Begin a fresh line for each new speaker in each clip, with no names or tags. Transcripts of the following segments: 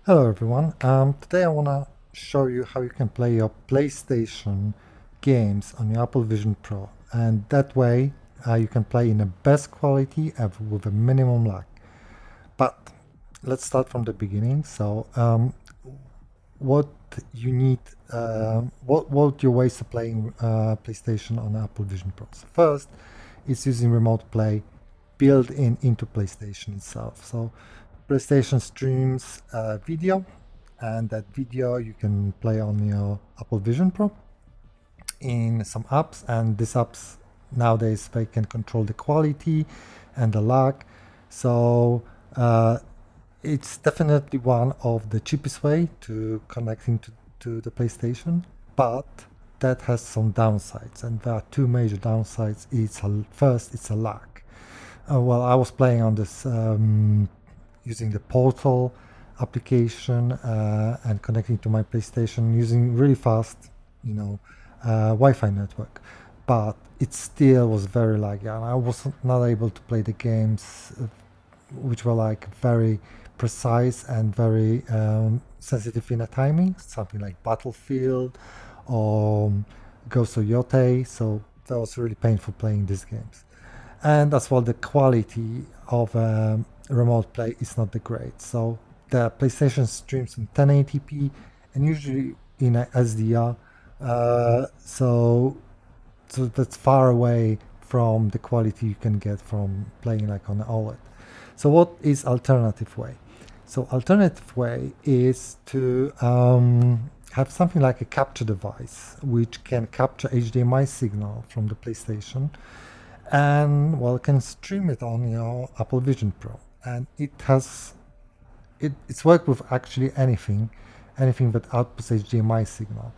Hello everyone. Today I want to show you how you can play your PlayStation games on your Apple Vision Pro, and that way you can play in the best quality ever with a minimum lag. But let's start from the beginning. What you need, what your ways of playing PlayStation on Apple Vision Pro? So first, it's using remote play built into PlayStation itself. So PlayStation streams video, and that video you can play on your Apple Vision Pro in some apps, and these apps nowadays they can control the quality and the lag. So it's definitely one of the cheapest way to connecting to the PlayStation, but that has some downsides, and there are two major downsides. First, it's a lag. Well, I was playing on this using the Portal application and connecting to my PlayStation using really fast, Wi-Fi network, but it still was very laggy, and I was not able to play the games which were like very precise and very sensitive in the timing, something like Battlefield or Ghost of Yotei. So that was really painful playing these games. And as well, the quality of remote play is not that great. So the PlayStation streams in 1080p and usually in a SDR. So that's far away from the quality you can get from playing like on OLED. So what is alternative way? So alternative way is to have something like a capture device which can capture HDMI signal from the PlayStation, and well, can stream it on your Apple Vision Pro, and it's worked with actually anything that outputs HDMI signal.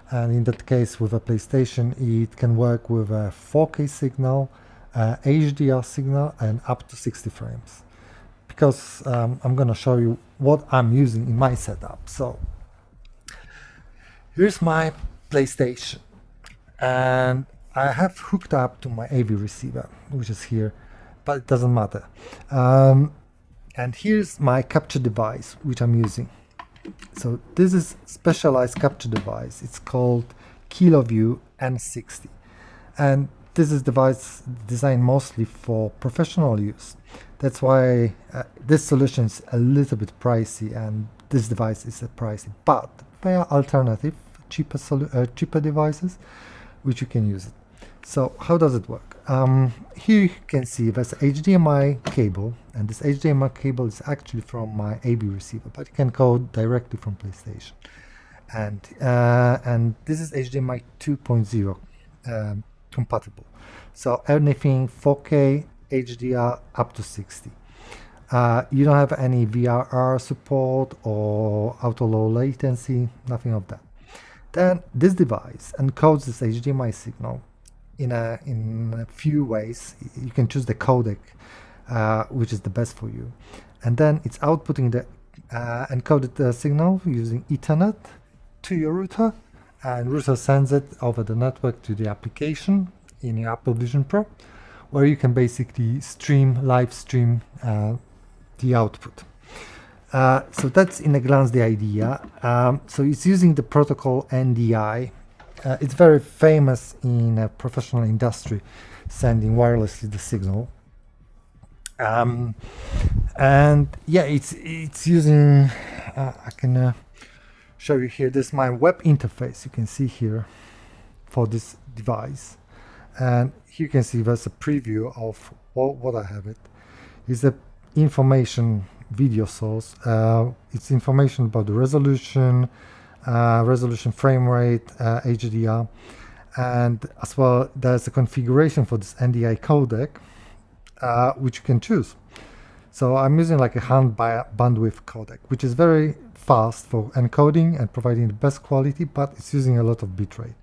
And in that case, with a PlayStation, it can work with a 4K signal, HDR signal, and up to 60 frames. Because I'm gonna show you what I'm using in my setup. So here's my PlayStation, and I have hooked up to my AV receiver, which is here, but it doesn't matter. And here's my capture device, which I'm using. So this is specialized capture device. It's called Kiloview N60. And this is device designed mostly for professional use. That's why this solution is a little bit pricey, and this device is pricey. But there are alternative, cheaper devices, which you can use it. So how does it work? Here you can see there's an HDMI cable, and this HDMI cable is actually from my AV receiver, but you can code directly from PlayStation. And this is HDMI 2.0 compatible. So anything 4K HDR up to 60. You don't have any VRR support or auto low latency, nothing of that. Then this device encodes this HDMI signal in a few ways. You can choose the codec, which is the best for you, and then it's outputting the encoded signal using Ethernet to your router, and router sends it over the network to the application in your Apple Vision Pro, where you can basically live stream the output. So that's in a glance the idea. So it's using the protocol NDI. It's very famous in a professional industry, sending wirelessly the signal. And yeah, it's using. I can show you here. This is my web interface. You can see here for this device, and here you can see there's a preview of what I have. It is a information video source. It's information about the resolution, frame rate, HDR, and as well there's a configuration for this NDI codec, which you can choose. So I'm using like a bandwidth codec, which is very fast for encoding and providing the best quality, but it's using a lot of bitrate.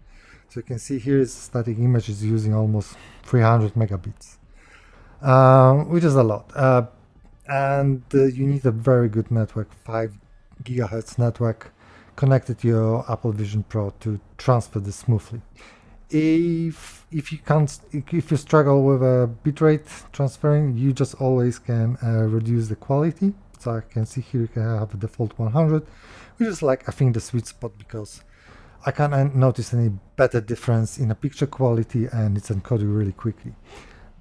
So you can see here is static image is using almost 300 megabits, which is a lot. And you need a very good network, 5 gigahertz network connected to your Apple Vision Pro to transfer this smoothly. If you struggle with a bitrate transferring, you just always can reduce the quality So I can see here you can have a default 100, which is like I think the sweet spot because I can't notice any better difference in a picture quality and it's encoded really quickly.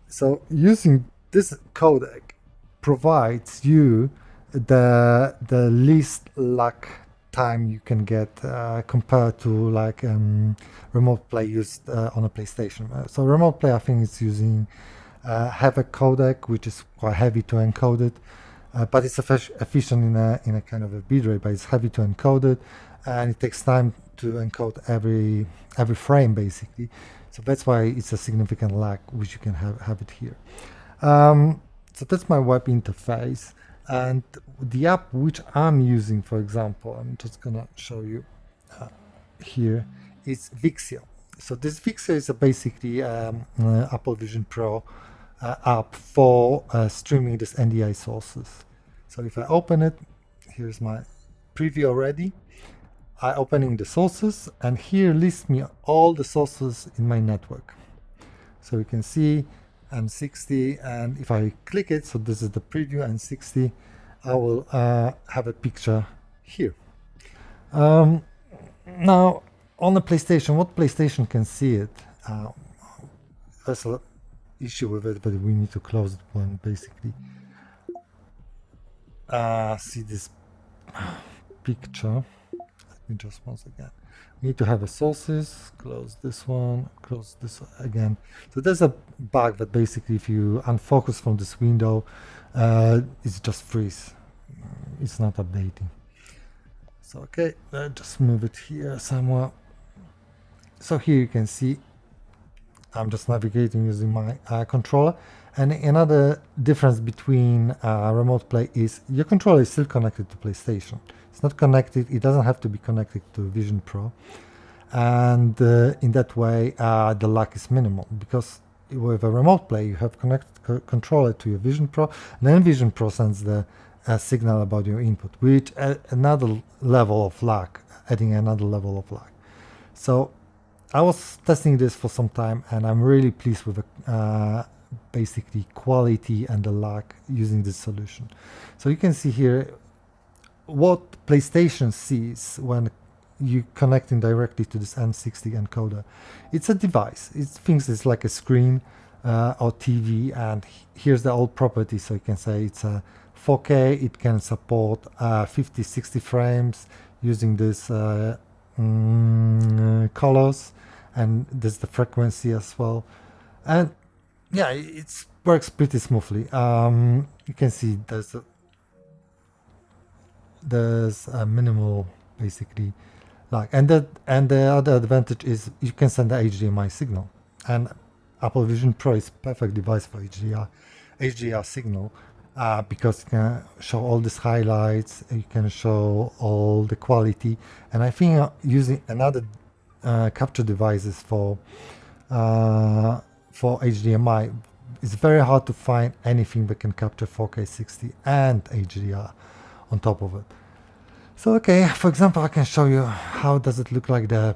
So using this codec provides you the least lag time you can get compared to like remote play used on a PlayStation. So remote play I think is using have a codec which is quite heavy to encode it, but it's efficient in a kind of a bitrate, but it's heavy to encode it, and it takes time to encode every frame basically. So that's why it's a significant lag, which you can have it here. So that's my web interface, and the app which I'm using, for example, I'm just gonna show you here, is Vixia. So this Vixia is basically Apple Vision Pro app for streaming this NDI sources. So if I open it, here's my preview already. I opening the sources, and here lists me all the sources in my network. So you can see N60, and if I click it, so this is the preview N60, I will have a picture here. Now on the PlayStation, what PlayStation can see it? There's an issue with it, but we need to close it when basically see this picture. Just once again, we need to have a sources, close this one, close this again. So there's a bug that basically if you unfocus from this window, it's just freeze. It's not updating. So okay, just move it here somewhere. So here you can see I'm just navigating using my controller. And another difference between remote play is your controller is still connected to PlayStation. It's not connected, it doesn't have to be connected to Vision Pro. And in that way, the lag is minimal, because with a remote play, you have connected controller to your Vision Pro, and then Vision Pro sends the signal about your input, which another level of lag, adding another level of lag. So I was testing this for some time, and I'm really pleased with the basically quality and the lag using this solution. So you can see here what PlayStation sees when you connecting directly to this N60 encoder. It's a device. It thinks it's like a screen or TV, and here's the old property. So you can say it's a 4K. It can support 50, 60 frames using this colors, and there's the frequency as well. And yeah, it works pretty smoothly. You can see there's a minimal basically lag, and the other advantage is you can send the HDMI signal, and Apple Vision Pro is perfect device for HDR signal because you can show all these highlights, you can show all the quality, and I think using another capture devices for HDMI, it's very hard to find anything that can capture 4K 60 and HDR on top of it. So okay, for example, I can show you how does it look like the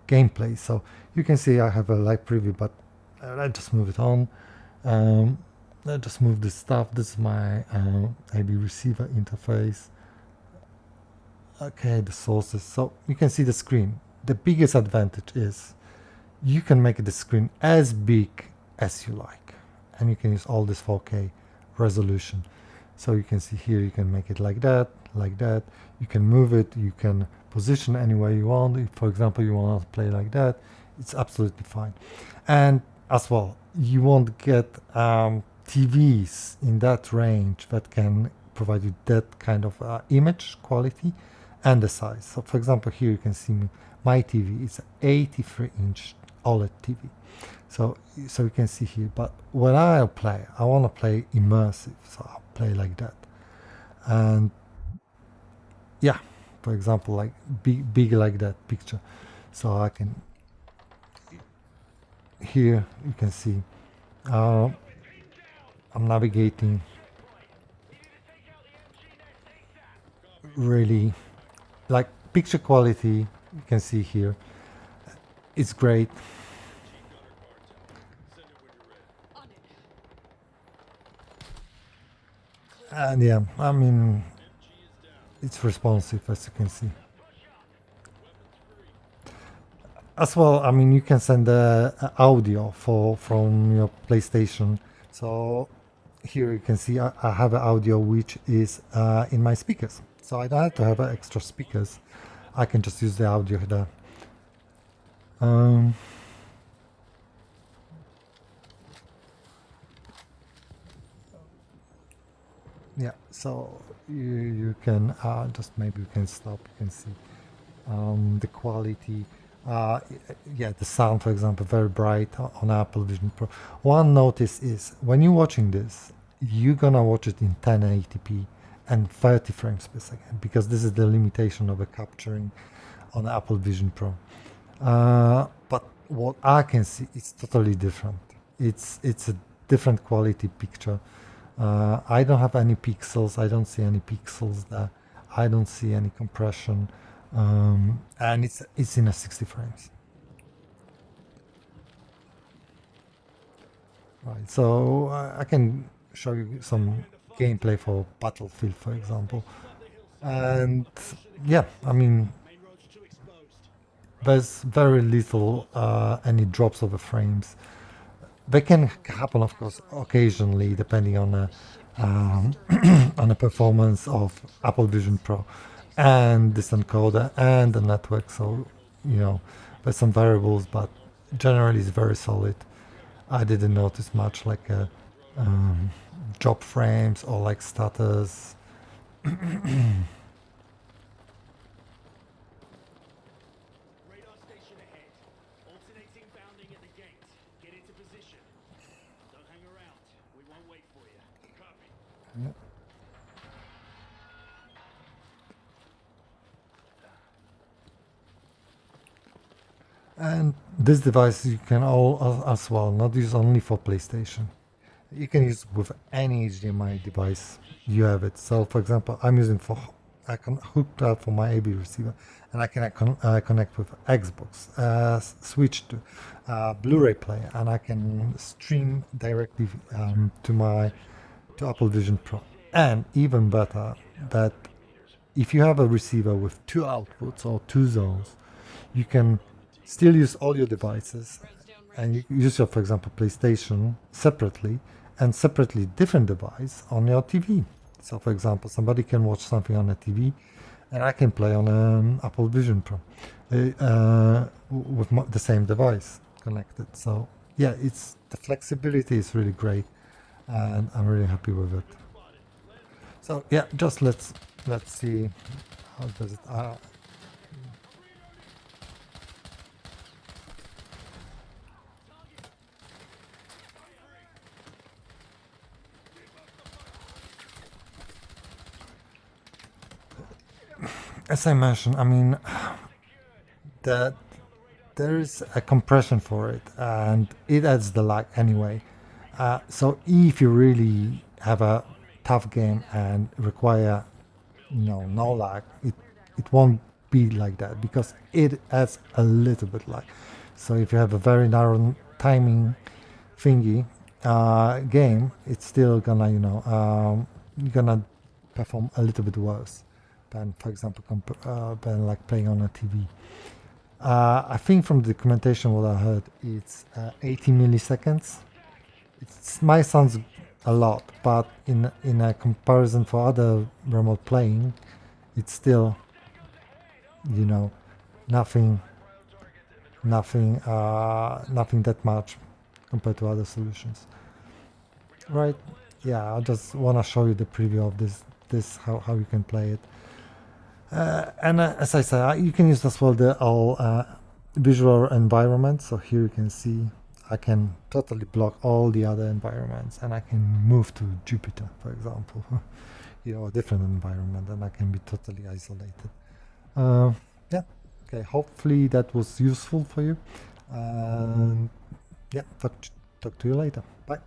gameplay. So you can see I have a live preview, but let's just move it on. Let's just move this stuff. This is my AB receiver interface. Okay, the sources. So you can see the screen. The biggest advantage is you can make the screen as big as you like, and you can use all this 4K resolution. So you can see here, you can make it like that, you can move it, you can position anywhere you want. If, for example, you want to play like that, it's absolutely fine. And as well, you won't get TVs in that range that can provide you that kind of image quality and the size. So for example, here you can see my TV is an 83-inch OLED TV. So you can see here, but when I play, I want to play immersive, so I'll play like that. And yeah, for example, like big like that picture. So I can, here you can see I'm navigating really like picture quality. You can see here it's great. And yeah, I mean, it's responsive as you can see. As well, I mean, you can send the audio from your PlayStation. So here you can see I have an audio which is in my speakers. So I don't have to have extra speakers. I can just use the audio there. Um, yeah, so you can just maybe you can stop. You can see the quality. Yeah, the sound, for example, very bright on Apple Vision Pro. One notice is when you're watching this, you're gonna watch it in 1080p and 30 frames per second because this is the limitation of the capturing on Apple Vision Pro. But what I can see, it's totally different. It's a different quality picture. I don't have any pixels. I don't see any pixels there. I don't see any compression, and it's in a 60 frames. Right. So I can show you some gameplay for Battlefield, for example, and yeah, I mean there's very little any drops of the frames. They can happen, of course, occasionally, depending on on the performance of Apple Vision Pro and this encoder and the network. So, you know, there's some variables, but generally it's very solid. I didn't notice much like drop frames or like stutters.
Radar station ahead. Alternating bounding at the gate. Get into position. Don't hang around. We won't wait for you. Copy.
Yeah. And this device you can all as well, not use only for PlayStation. You can use with any HDMI device you have it. So for example, I'm using for I can hook that for my AB receiver, and I can connect with Xbox, switch to Blu-ray player, and I can stream directly to Apple Vision Pro. And even better, that if you have a receiver with two outputs or two zones, you can still use all your devices and you use your, for example, PlayStation separately and separately different device on your TV. So, for example, somebody can watch something on a TV and I can play on an Apple Vision Pro with the same device connected. So, yeah, it's the flexibility is really great and I'm really happy with it. So, yeah, just let's see how does it. As I mentioned, I mean, that there is a compression for it, and it adds the lag anyway. So if you really have a tough game and require, no lag, it won't be like that because it adds a little bit lag. So if you have a very narrow timing thingy game, it's still gonna, you're gonna perform a little bit worse than, for example, than like playing on a TV. I think from the documentation, what I heard, it's 80 milliseconds. It might sound a lot, but in a comparison for other remote playing, it's still, nothing, nothing that much compared to other solutions. Right? Yeah, I just want to show you the preview of this how you can play it. And as I said, you can use as well the all visual environment. So here you can see I can totally block all the other environments and I can move to Jupiter, for example, a different environment, and I can be totally isolated. Yeah, okay, hopefully that was useful for you. Yeah, talk to you later. Bye.